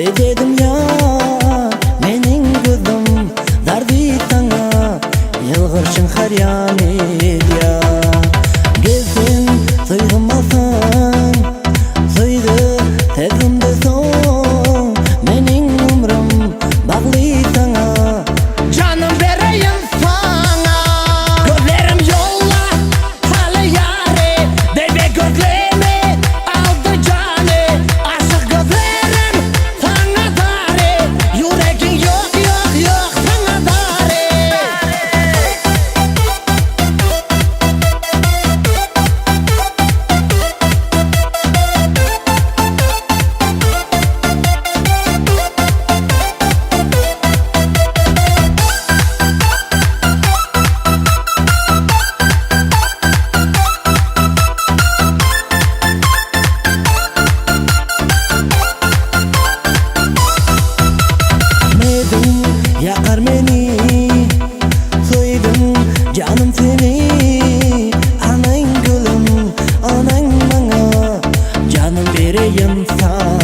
dedim ya mening gözüm dardi tanga yılgırşın har yanıya gezdim soyulmasın soydu tezimde son mening umrum bağlı tanga canım vereyim sana gözlerim yolla halı yare deve gözlerimi aldı canı aşık gözlerim sana dare yüreğin yok yok yok sana dare yakar beni soydum canım seni anan gülüm anan bana canım vereyim sana